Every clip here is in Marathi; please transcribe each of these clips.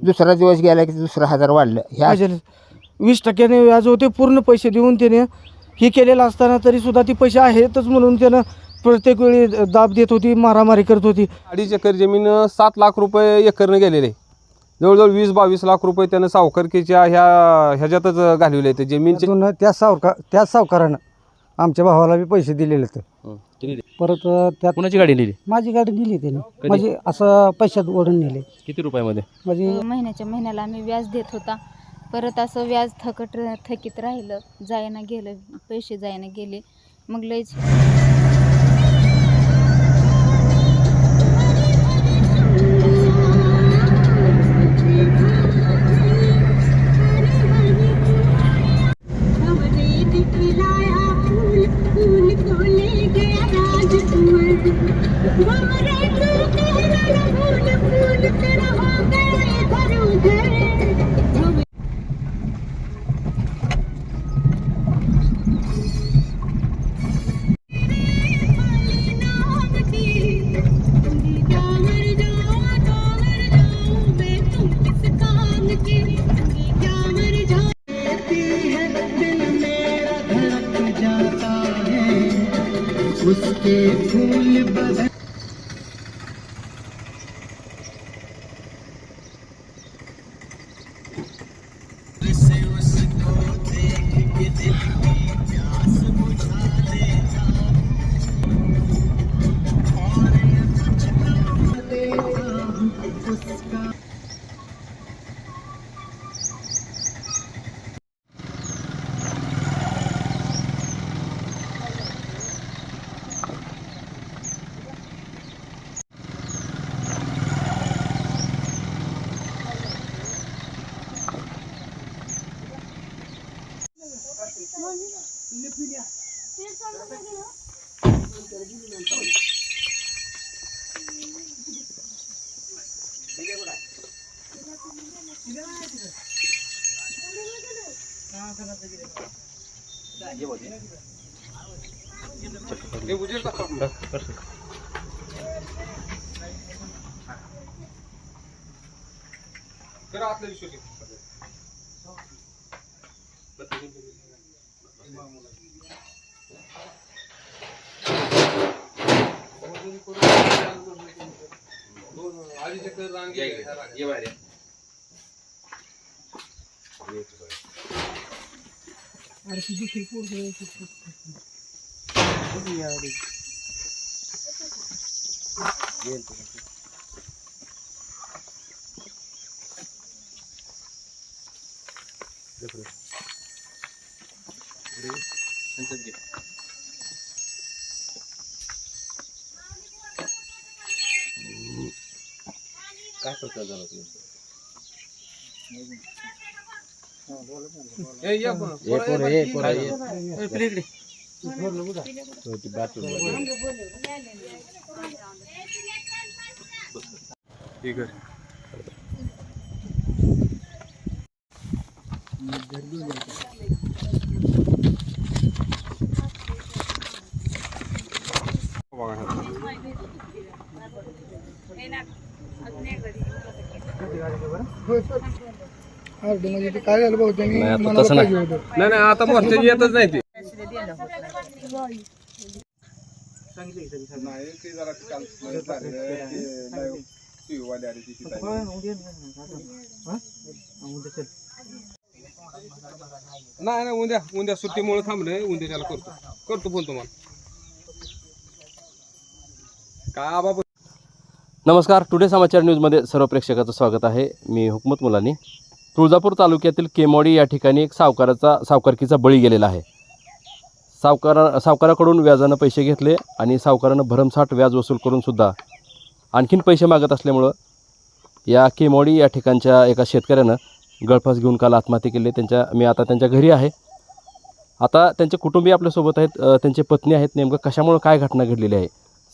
दुसरा दिवस गेला की दुसरा 1000 वाढलं. ह्या 20% व्याज होते. पूर्ण पैसे देऊन त्याने हे केलेलं असताना तरीसुद्धा ती पैसे आहेतच म्हणून त्यानं प्रत्येक वेळी दाब देत होती, मारामारी करत होती. 2.5 एकर जमीन 7 लाख रुपये एकरनं गेलेले. जवळजवळ 20-22 लाख रुपये त्यानं सावकारकीच्या ह्याच्यातच घालवले ते जमीनचे. त्या सावकारानं आमच्या भावाला बी पैसे दिलेले होते. परत त्यात कोणाची गाडी नेली? माझी गाडी दिली त्याने. म्हणजे असं पैशात ओढून नेले. किती रुपयामध्ये? म्हणजे महिन्याला आम्ही व्याज देत होता. परत असं व्याज थकीत राहिलं, जायना गेलं, पैसे जायना गेले. मग लयच उसके फूल बदन से उसको देख के दिल की प्यास बुझा देता और कुछ ना देता उसका. काय प्रकार झाला तुम्ही? ठीक आहे. काय झालं भाऊ त्यांनी नाही आता मोर्चाची येतच नाही ते. नाही उद्या सुट्टीमुळे थांबले. उद्या त्याला करतो फोन तुम्हाला. का बाबा. नमस्कार, टुडे समाचार न्यूजमध्ये सर्व प्रेक्षकाचं स्वागत आहे. मी हुकमत मुलानी. तुळजापूर तालुक्यातील केमोडी या ठिकाणी एक सावकारकीचा बळी गेलेला आहे. सावकाराकडून व्याजानं पैसे घेतले आणि सावकारानं भरमसाठ व्याज वसूल करून सुद्धा आणखीन पैसे मागत असल्यामुळं या केमोडी या ठिकाणच्या एका शेतकऱ्यानं गळफास घेऊन काल आत्महत्या केली. मी आता त्यांच्या घरी आहे. आता त्यांचे कुटुंबीय आपल्यासोबत आहेत, त्यांची पत्नी आहेत. नेमकं कशामुळं काय घटना घडलेली आहे,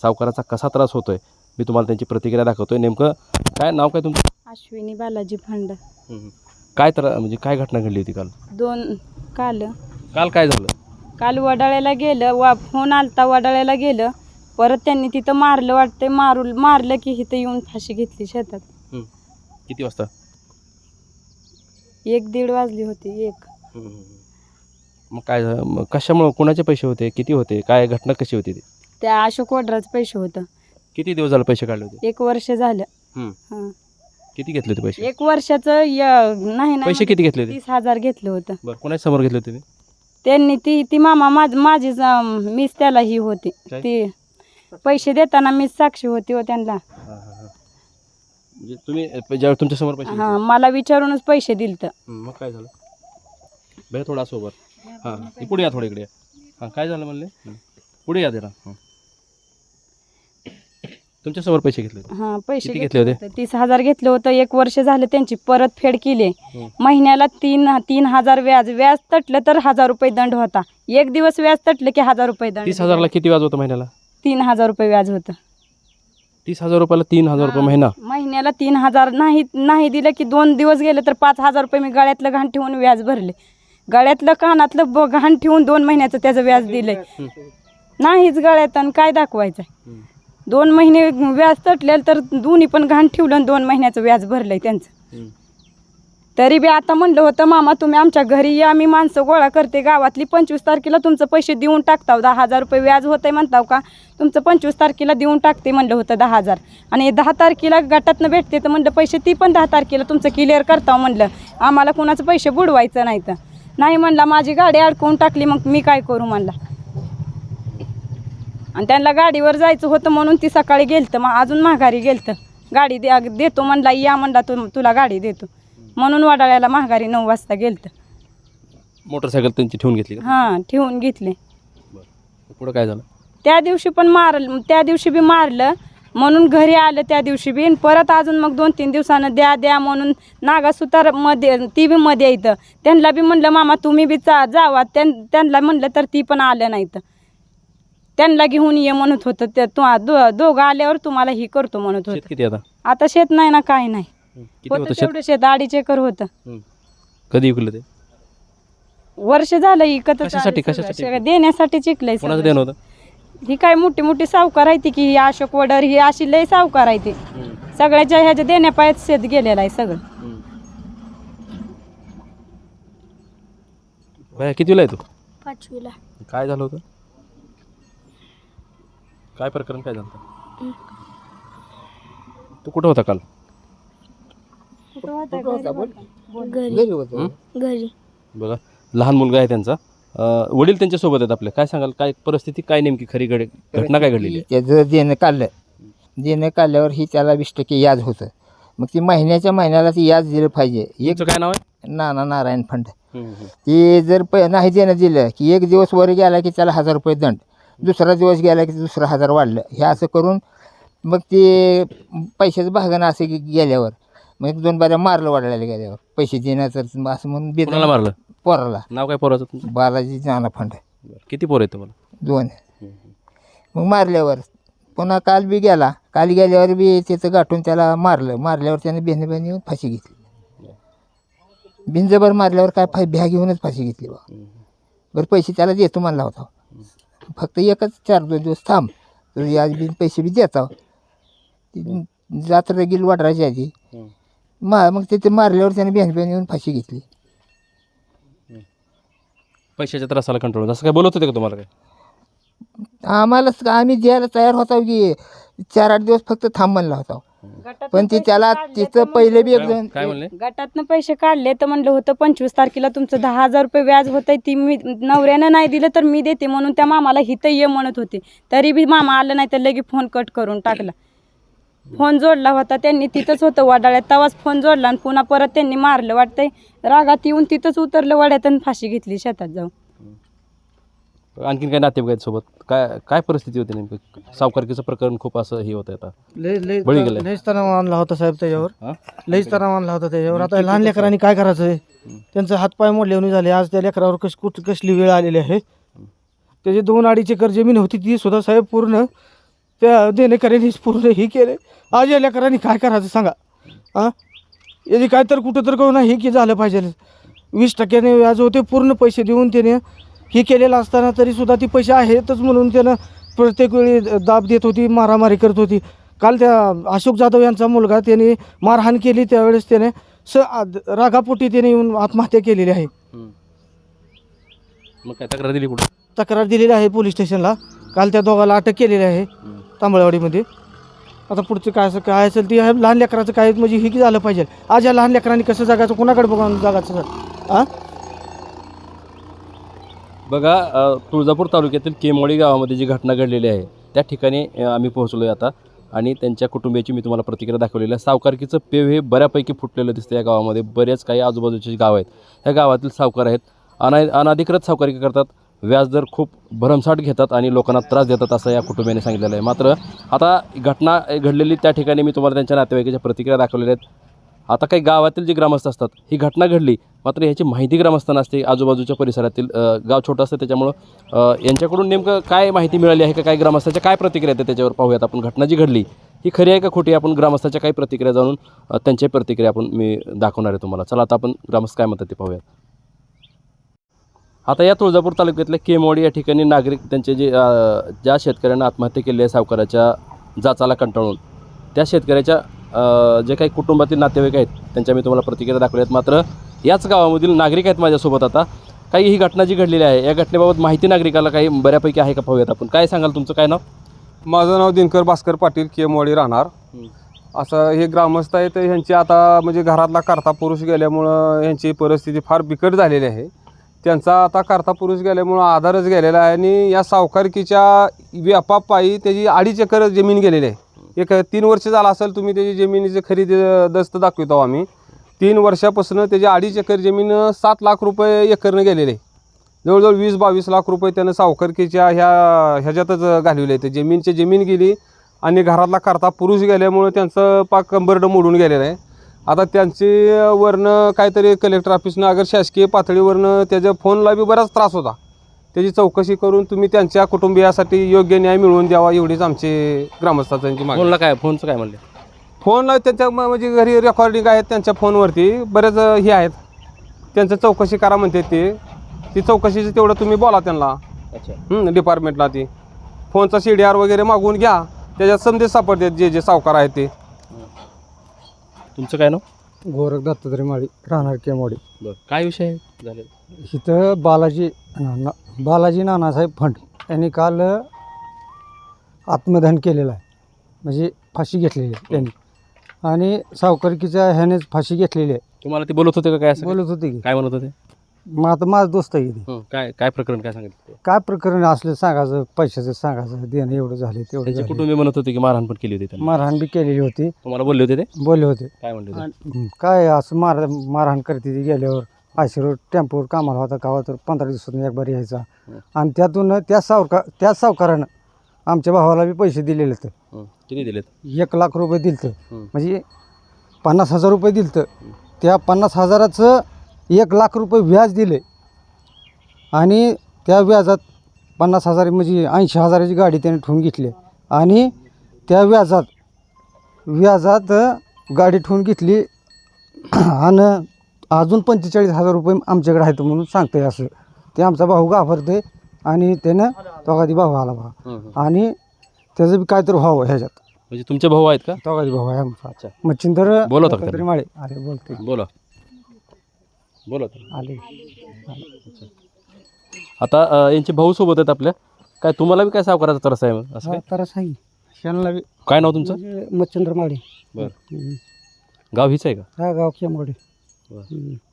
सावकाराचा कसा त्रास होतोय, मी तुम्हाला त्यांची प्रतिक्रिया दाखवतोय. नेमकं काय नाव काय तुमचं? अश्विनी बालाजी फंड. काय म्हणजे काय घटना घडली होती काल? काल काय झालं? काल वडाळ्याला गेलं, फोन आलता वडाळ्याला गेलं. परत त्यांनी तिथं मारलं वाटते. मारलं की इथं येऊन फाशी घेतली शेतात. किती वाजता? 1-1:30 वाजली होती. मग काय झालं? मग कशामुळे कोणाचे पैसे होते, किती होते, काय घटना कशी होती ती? त्या अशोक वड्राचं पैसे होतं. किती दिवस झाले पैसे काढले होते? 1 वर्ष झालं. हम्म. हां. किती घेतले होते पैसे? 1 वर्षाचं नाही पैसे किती घेतले होते? 30,000 घेतलं होतं. बरं, कोणाच्या समोर घेतले होते? त्यांनी ती मामा माझीच मीच त्याला ही होती. काय? ती पैसे देताना मीच साक्षी होती हो त्यांना. म्हणजे तुम्ही ज्यावेळी तुमच्या समोर पैसे हां, मला विचारूनच पैसे दिलत. मग काय झालं? भैया थोडा सोबत. हां, पुढे या, थोडं इकडे या. हां, काय झालं म्हणले? पुढे या जरा. तुमच्या समोर पैसे घेतले होते? हां, पैसे किती घेतले होते? 30,000 घेतलं होतं. 1 वर्ष झालं त्यांची परतफेड केली. महिन्याला 3,000 व्याज तटलं तर 1,000 रुपये दंड होता. 1 दिवस व्याज तटलं की 1,000 रुपये दंड. 30,000ला किती व्याज होतं महिन्याला? 3,000 रुपये व्याज होतं. 30,000 रुपयाला 3,000 रुपये महिना? महिन्याला 3,000 नाही दिलं की 2 दिवस गेले तर 5,000 रुपये मी गळ्यातलं घाण ठेवून व्याज भरले. गळ्यातलं कानातलं घाण ठेवून 2 महिन्याचं त्याचं व्याज दिलंय. नाहीच गळ्यात आणि काय दाखवायचं? 2 महिने व्याज तटलेलं तर दोन्ही पण घाण ठेवलं आणि 2 महिन्याचं व्याज भरलंय त्यांचं. तरी बी आता म्हणलं होतं मामा तुम्ही आमच्या घरी या, मी माणसं गोळा करते गावातली. 25 तारखेला तुमचं पैसे देऊन टाकताव. 10,000 रुपये व्याज होतंय म्हणताव का? तुमचं 25 तारखेला देऊन टाकते म्हणलं होतं 10,000. आणि 10 तारखेला गटातनं भेटते तर म्हणलं पैसे ती पण 10 तारखेला तुमचं क्लिअर करताव म्हणलं. आम्हाला कुणाचं पैसे बुडवायचं नाही. तर नाही म्हणला, माझी गाडी अडकवून टाकली, मग मी काय करू म्हणला. आणि त्यांना गाडीवर जायचं होतं म्हणून ती सकाळी गेलतं. मग अजून माघारी गेलतं. गाडी देतो म्हणला, या म्हणला तुला गाडी देतो म्हणून वडाळ्याला माघारी 9 वाजता गेलतं. मोटरसायकल त्यांची ठेवून घेतली का? हां, ठेवून घेतले. पुढं काय झालं? त्या दिवशी बी मारलं म्हणून घरी आलं त्या दिवशी बी. आणि परत अजून मग 2-3 दिवसानं द्या म्हणून नागासुतार मध्ये ती बी मध्ये येतं. त्यांना बी म्हणलं मामा तुम्ही बी जावा. त्यांना म्हणलं तर ती पण आलं नाही. तर त्यांना घेऊन ये म्हणत होतं. ते दोघं आल्यावर तुम्हाला ही करतो म्हणत शेत होतं. किती आता? आता शेत नाही ना, काय नाही. किती होतं होतं शेत? तेवढं शेत 2.5 एकर होतं. कधी विकलं ते? वर्ष झालं इकत कशासाठी? देण्यासाठी चिकलंय. कोणाचं देणं होतं? ही काय मोठी सावकार आहे ती की ही अशोक वडर ही अशी लय सावकार आहे ती. सगळ्याच्या ह्याच्या देण्यापायत शेत गेलेलं आहे सगळं. भैया कितीला आहे तू? 5वीला. काय झालं होतं? काय प्रकरण काय झालं? तू कुठं होता काल? घरी होतो. घरी. बघा, लहान मुलगा आहे त्यांचा. वडील त्यांच्यासोबत आहेत आपले. काय सांगाल, काय परिस्थिती, काय नेमकी खरी घटना काय घडलेली आहे? त्याचं देणं काढल्यावर ही त्याला 20% याज होतं. मग ती महिन्याला ती याज दिलं पाहिजे. तुमचं काय नाव आहे? नारायण फंड. ते जर नाही देणं दिलं की 1 दिवस वर गेला की त्याला 1,000 रुपये दंड. दुसरा दिवस गेला की दुसरा 1,000 वाढलं. हे असं करून मग ते पैशाचं भागणं असं गेल्यावर मग 2 बाऱ्या मारलं वडिलाला गेल्यावर पैसे देण्याचं असं म्हणून कोणाला मारलं? पोराला. नाव काय पोराचं तुमचं? बालाजी नाना फंड. किती पोरं आहेत तुम्हाला? 2. मग मारल्यावर पुन्हा काल गेल्यावर बी त्याचं गाठून त्याला मारल्यावर त्याने बेहने येऊन फाशी घेतली. बिनजबर मारल्यावर काय भ्या घेऊनच फाशी घेतली बा. बरं पैसे त्याला देतो म्हणला होता. फक्त एकच 4-2 दिवस थांब, तर याज बिन पैसे बी देता. जात रगील वाढरायची आधी मग तिथे मारल्यावर त्याने बेहन येऊन फाशी घेतली. पैशाच्या त्रासाला कंट्रोल असं काय बोलत होते का तुम्हाला? काय आम्ही द्यायला तयार होता की 4-8 दिवस फक्त थांब म्हणला होता. पण ती त्याला तिथं पहिले बी एकदम काय म्हणले? गटातनं पैसे काढले तर म्हणलं होतं 25 तारखेला तुमचं 10,000 रुपये व्याज होतंय. ती मी नवऱ्यानं नाही दिलं तर मी देते म्हणून त्या मामाला हिथं ये म्हणत होते. तरी बी मामा आलं नाही तर लगे फोन कट करून टाकला. फोन जोडला होता त्यांनी, तिथंच होतं वडाळ्यात. तेव्हाच फोन जोडला आणि पुन्हा परत त्यांनी मारलं वाटतंय. रागात येऊन तिथंच उतरलं वड्यात आणि फाशी घेतली शेतात जाऊन. आणखीन काय नातेवाईक सोबत काय परिस्थिती होती नेमकं? सावकारकीचं प्रकरण खूप असं हे होतं आता. लईच तणाव आणला होता साहेब त्याच्यावर. लईच तणाव आणला होता त्याच्यावर. आता लहान लेकरांनी काय करायचं आहे? त्यांचं हातपाय मोडलेवणी झाले. आज त्या लेकरावर कसली वेळ आलेली आहे. त्याची 2-2.5 एकर जमीन होती ती सुद्धा साहेब पूर्ण त्या देणेकऱ्यांनीच पूर्ण ही केले. आज या लेकरांनी काय करायचं सांगा? याची काय तर कुठं तर करून हे की झालं पाहिजे. 20% व्याज होते. पूर्ण पैसे देऊन त्याने हे केलेलं असताना तरीसुद्धा ती पैसे आहेतच म्हणून त्यानं प्रत्येक वेळी दाब देत होती, मारामारी करत होती. काल त्या अशोक जाधव यांचा मुलगा त्याने मारहाण केली. त्यावेळेस त्याने रागापोटी त्याने येऊन आत्महत्या केलेली आहे. मग काय तक्रार दिली पुढे? तक्रार दिलेली आहे पोलीस स्टेशनला. काल त्या दोघाला अटक केलेली आहे तांबळवाडीमध्ये. आता पुढचं काय असेल ते ह्या लहान लेकराचं काय म्हणजे हे की झालं पाहिजे. आज या लहान लेकरांनी कसं जगायचं, कोणाकडे बघून जगायचं? हां, बघा तुळजापूर तालुक्यातील केमवाडी गावामध्ये जी घटना घडलेली आहे त्या ठिकाणी आम्ही पोहोचलो आहे आता आणि त्यांच्या कुटुंबियाची मी तुम्हाला प्रतिक्रिया दाखवलेली आहे. सावकारकीचं पेव हे बऱ्यापैकी फुटलेलं दिसतं या गावामध्ये. बरेच काही आजूबाजूचे गाव आहेत, ह्या गावातील सावकार आहेत, अनधिकृत सावकारकी करतात, व्याजदर खूप भरमसाठ घेतात आणि लोकांना त्रास देतात असं या कुटुंबियाने सांगितलेलं आहे. मात्र आता घटना घडलेली त्या ठिकाणी मी तुम्हाला त्यांच्या नातेवाईकाच्या प्रतिक्रिया दाखवलेल्या आहेत. आता काही गावातील जे ग्रामस्थ असतात, ही घटना घडली मात्र ह्याची माहिती ग्रामस्थांना असते. आजूबाजूच्या परिसरातील गाव छोटं असतं त्याच्यामुळं यांच्याकडून नेमकं काय माहिती मिळाली आहे का, काय ग्रामस्थाच्या काय प्रतिक्रिया आहेत त्याच्यावर पाहूयात आपण. घटना जी घडली ही खरी आहे का खोटी, आपण ग्रामस्थाच्या काही प्रतिक्रिया जाणून त्यांची प्रतिक्रिया आपण मी दाखवणार आहे तुम्हाला. चला आता आपण ग्रामस्थ काय म्हणतात ते पाहूयात. आता या तुळजापूर तालुक्यातल्या केमवाडी या ठिकाणी नागरिक त्यांचे जे ज्या शेतकऱ्यांना आत्महत्या केली आहे सावकाराच्या जाचाला कंटाळून, त्या शेतकऱ्याच्या जे काही कुटुंबातील नातेवाईक आहेत त्यांच्या मी तुम्हाला प्रतिक्रिया दाखवल्या आहेत. मात्र याच गावामधील नागरिक आहेत माझ्यासोबत आता. काही ही घटना जी घडलेली आहे या घटनेबाबत माहिती नागरिकाला काही बऱ्यापैकी आहे का पाहूयात आपण. काय सांगाल, तुमचं काय नाव? माझं नाव दिनकर भास्कर पाटील, केमवाडी राहणार. असं हे ग्रामस्थ आहेत, ह्यांची आता म्हणजे घरातला करता पुरुष गेल्यामुळं ह्यांची परिस्थिती फार बिकट झालेली आहे. त्यांचा आता करता पुरुष गेल्यामुळं आधारच गेलेला आहे आणि या सावकारकीच्या व्यापापायी त्याची 2.5 एकर जमीन गेलेली आहे. एक 3 वर्ष झाला असेल, तुम्ही त्याची जमिनीची खरेदी दस्त दाखवतो आम्ही. 3 वर्षापासून त्याची 2.5 एकर जमीन 7 लाख रुपये एकरनं गेलेले. जवळजवळ 20-22 लाख रुपये त्यानं सावकारकीच्या ह्याच्यातच घालवले. ते जमीन गेली आणि घरातला करता पुरुष गेल्यामुळं त्यांचं पाक कंबरडं मोडून गेलेलं आहे. आता त्यांची वरनं काहीतरी कलेक्टर ऑफिसनं अगर शासकीय पातळीवरनं त्याच्या फोनला बी बराच त्रास होता. त्याची चौकशी करून तुम्ही त्यांच्या कुटुंबियासाठी योग्य न्याय मिळवून द्यावा एवढीच आमची ग्रामस्थांची मागणी. फोनला काय, फोनचं काय म्हणले? फोन त्यांच्या म्हणजे घरी रेकॉर्डिंग आहेत त्यांच्या फोनवरती बरेच हे आहेत. त्यांचं चौकशी करा म्हणते ती चौकशीचं तेवढं तुम्ही बोला त्यांना. अच्छा, डिपार्टमेंटला ती फोनचा CDR वगैरे मागवून घ्या, त्याच्यात संदेश सापडतात जे सावकार आहेत ते. तुमचं काय नाव? गोरख दत्तात्रय माळी, राहणार केमवाडी. बरं, काय विषय झाले? इथं बालाजी नानासाहेब फंड यांनी काल आत्मदान केलेलं आहे, म्हणजे फाशी घेतलेली आहे त्यांनी. आणि सावकारकीच्या ह्यानेच फाशी घेतलेली आहे. तुम्हाला ते बोलत होते का काय? असं बोलत होते की काय म्हणत होते? मग आता माझं दोस्त आहे की काय काय प्रकरण काय सांगितलं? काय प्रकरण असलं सांगायचं, पैशाचं सांगायचं, देणं एवढं झाले तेवढं त्यांचे झाले. कुटुंबीय म्हणत होते की मारहाण पण केली होती त्यांनी. मारहाण बी केलेली होती. तुम्हाला बोलले होते ते? बोलले होते काय म्हणले होते? काय असं मारहाण करते ती गेल्यावर. आशीर्वाद टेम्पोवर कामाला होता गावात, तर 15 दिवसातून एक बार यायचा. आणि त्यातून त्या सावकारानं आमच्या भावाला बी पैसे दिलेले होते. किती दिलेत? 1 लाख रुपये दिलतं, म्हणजे 50,000 रुपये दिलतं. त्या 50,000चं 1 लाख रुपये व्याज दिले आणि त्या व्याजात 50,000 म्हणजे 80,000ची गाडी त्याने ठेवून घेतली. आणि त्या व्याजात गाडी ठेवून घेतली आणि अजून 45,000 रुपये आमच्याकडे आहेत म्हणून सांगतंय. असं ते आमचा भाऊ घाबरतोय आणि त्यानं तोगादी भाऊ आला बघा, आणि त्याचं बी काहीतरी व्हावं ह्याच्यात. म्हणजे तुमचे भाऊ आहेत का? तोगादी भाऊ आहे आमचा. अच्छा, मच्छिंद्र बोलत होता दत्तात्रय माळे. अरे बोलते, बोला बोला. आले. आता यांचे भाऊ सोबत आहेत आपल्या. काय तुम्हाला बी काय सावकाराचा त्रास आहे मग? असं काय? तरच आहे शेणला बी. काय नाव तुमचं? म्हणजे मच्छिंद्र माळे. बरं, गाव हीच आहे का? हा, गाव केमवाडी.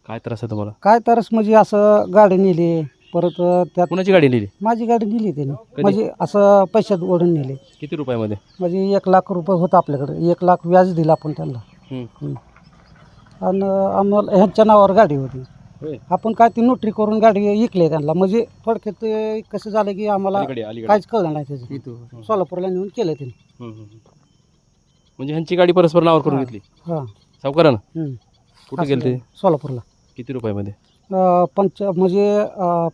काय त्रास आहे तुम्हाला? काय तरच म्हणजे असं गाडी नेली, परत त्यात कुणाची गाडी नेली? माझी गाडी नेली त्याने, म्हणजे असं पैशात ओढून नेले. किती रुपयामध्ये? म्हणजे 1 लाख रुपये होतं आपल्याकडे. 1 लाख व्याज दिलं आपण त्यांना. आणि आम्हाला ह्यांच्या नावावर गाडी होती. आपण काय ती नोटरी करून गाडी विकली त्यांना. म्हणजे थोडक्यात ते कसं झालं की आम्हाला काहीच कळलं नाही त्याचं. सोलापूरला नेऊन केलं त्यांनी. म्हणजे ह्यांची गाडी परस्पर नावावर करून घेतली हां, सावकारानं? कुठे गेले ते? सोलापूरला. किती रुपयामध्ये? म्हणजे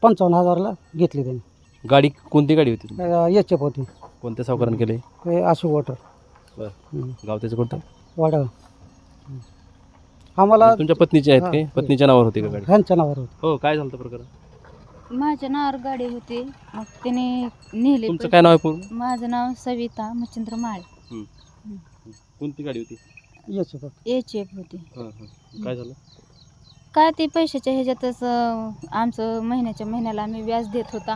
55,000ला घेतली त्यांनी. गाडी कोणती गाडी होती? याच्या होती. कोणत्या सावकारानं केले? अशी वॉटर. बरं, गाव त्याचं कोणतं? वाडा. आम्हाला तुमच्या पत्नीचे आहेत काय? पत्नीच्या नावावर होती का गाडी? ह्यांच्या नावावर होती. हो, काय झालं प्रकरण? माझ्या नावावर गाडी होती, मग त्याने नेले. तुमचं काय नाव आहे पूर्ण? माझं नाव सविता मच्छिंद्र माळे. कोणती गाडी होती? HF होती. काय झालं? काय ते पैशाच्या ह्याच्यातच आमचं महिन्याला आम्ही व्याज देत होता.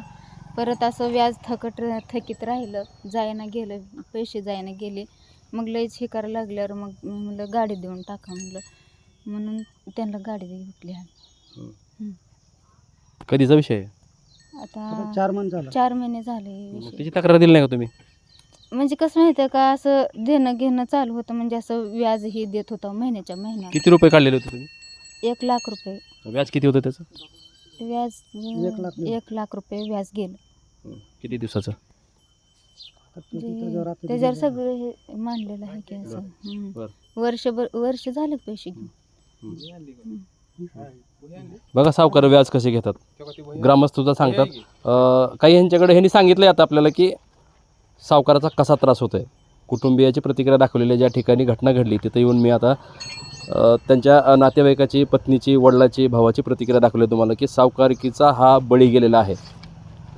परत असं व्याज थकीत राहिलं, जायना गेलं, पैसे जायना गेले. मग लईच हे करायला लागल्यावर मग मी म्हणलं गाडी देऊन टाका म्हणलं, म्हणून त्यांना गाडी विकली आहे. कधीचा विषय आहे? आता 4 महिने झाले हे मग विषय. त्याची तक्रार दिली नाही का तुम्ही? म्हणजे कसं माहिती आहे का, असं देणं घेणं चालू होतं, म्हणजे असं व्याजही देत होता महिन्याला. किती रुपये काढलेले होते तुम्ही? 1 लाख रुपये व्याज किती होतं त्याचं? व्याज 1 लाख रुपये व्याज गेलं. किती दिवसाचं? त्याच्यावर सगळं हे मांडलेलं आहे की असं. वर्ष झालं पैसे घेऊन. बघा सावकार व्याज कसे घेतात. ग्रामस्थ सुद्धा सांगतात. काही ह्यांच्याकडे ह्यांनी सांगितलं आता आपल्याला की सावकाराचा कसा त्रास होतोय. कुटुंबियाची प्रतिक्रिया दाखवलेली ज्या ठिकाणी घटना घडली तिथं येऊन मी आता त्यांच्या नातेवाईकाची, पत्नीची, वडिलाची, भावाची प्रतिक्रिया दाखवली तुम्हाला की सावकारकीचा हा बळी गेलेला आहे.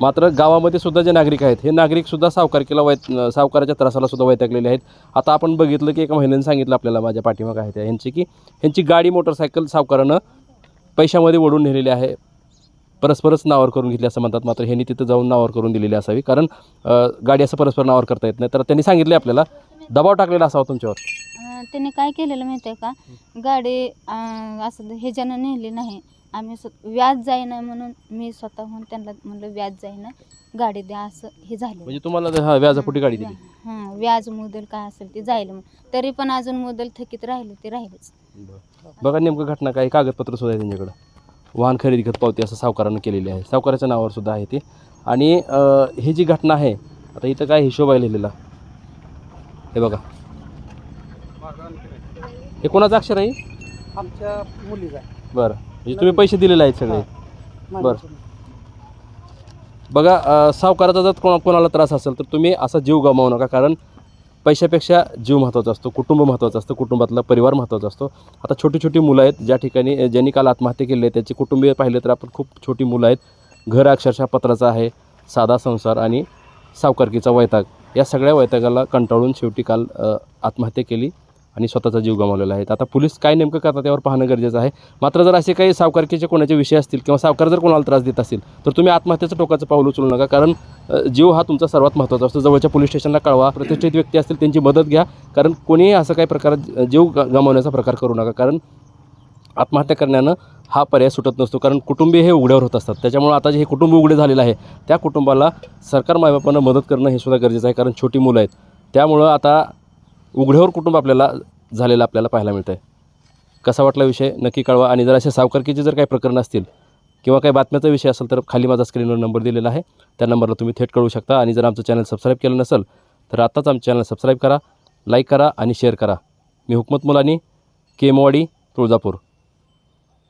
मात्र गावामध्ये सुद्धा जे नागरिक आहेत हे नागरिकसुद्धा सावकाराच्या त्रासाला सुद्धा वैतागलेले आहेत. आता आपण बघितलं की एका महिलेने सांगितलं आपल्याला, माझ्या पाठीमागं आहे त्या, ह्यांची गाडी मोटरसायकल सावकारानं पैशामध्ये ओढून नेलेली आहे. परस्परच नावावर करून घेतली असं म्हणतात. मात्र ह्यांनी तिथं जाऊन नावावर करून दिलेली असावी, कारण गाडी असं परस्पर नावावर करता येत नाही. तर त्यांनी सांगितले आपल्याला दबाव टाकलेला असावा तुमच्यावर. त्याने काय केलेलं माहिती आहे का, गाडी असं ह्याच्यानं नेली नाही. आम्ही व्याज जाईना म्हणून मी स्वतःहून त्यांना म्हणलं व्याज जाईना, गाडी द्या, असं हे झालं. म्हणजे तुम्हाला व्याजापोटी गाडी दिली? हां, व्याज मुदल काय असेल ते जायला म्हणून. तरी पण अजून मुदल थकीत राहिले ते राहिलेच. बघा नेमकं घटना काय, कागदपत्र सुद्धा आहे त्यांच्याकडं. वाहन खरेदी खत पावती असं सावकारानं केलेली आहे, सावकाराच्या नावावर सुद्धा आहे ती. आणि ही जी घटना आहे, आता इथं काय हिशोब आहे लिहिलेला, हे बघा. हे कोणाचं अक्षर आहे? आमच्या मुलीचा. बरं, म्हणजे तुम्ही पैसे दिलेले आहेत सगळे. बरं, बघा सावकाराचा जर कोणाला त्रास असेल तर तुम्ही असा जीव गमावू नका, कारण पैशापेक्षा जीव महत्त्वाचा असतो, कुटुंब महत्त्वाचं असतं, कुटुंबातला परिवार महत्त्वाचा असतो. आता छोटी छोटी मुलं आहेत, ज्या ठिकाणी ज्यांनी काल आत्महत्या केली आहे त्याची कुटुंबीय पाहिले तर आपण खूप छोटी मुलं आहेत. घर अक्षरशः पत्राचं आहे, साधा संसार आणि सावकारकीचा वैताग, या सगळ्या वैतागाला कंटाळून शेवटी काल आत्महत्या केली आणि स्वतःचा जीव गमावलेला आहे. आता पोलीस काय नेमकं करतात त्यावर पाहणं गरजेचं आहे. मात्र जर असे काही सावकारकीचे कोणाचे विषय असतील किंवा सावकार जर कोणाला त्रास देत असेल तर तुम्ही आत्महत्येचं टोकाचं पाऊल उचलू नका, कारण जीव हा तुमचा सर्वात महत्त्वाचा असतो. जवळच्या पोलीस स्टेशनला कळवा, प्रतिष्ठित व्यक्ती असतील त्यांची मदत घ्या, कारण कोणीही असं काही प्रकार जीव गमावण्याचा प्रकार करू नका, कारण आत्महत्या करण्यानं हा पर्याय सुटत नसतो. कारण कुटुंबीय हे उघड्यावर होत असतात. त्याच्यामुळे आता जे हे कुटुंब उघडे झालेलं आहे त्या कुटुंबाला सरकार मायबापानं मदत करणं हे सुद्धा गरजेचं आहे, कारण छोटी मुलं आहेत. त्यामुळं आता उघड्यावर कुटुंब झालेलं आपल्याला पाहायला मिळतं आहे. कसा वाटला विषय नक्की कळवा. आणि जर असे सावकारकीचे जर काही प्रकरणं असतील किंवा काही बातम्याचा विषय असेल तर खाली माझा स्क्रीनवर नंबर दिलेला आहे, त्या नंबरला तुम्ही थेट कळवू शकता. आणि जर आमचं चॅनल सबस्क्राईब केलं नसेल तर आत्ताच आमचं चॅनल सबस्क्राईब करा, लाईक करा आणि शेअर करा. मी हुकमत मुलानी, केमवाडी, तुळजापूर.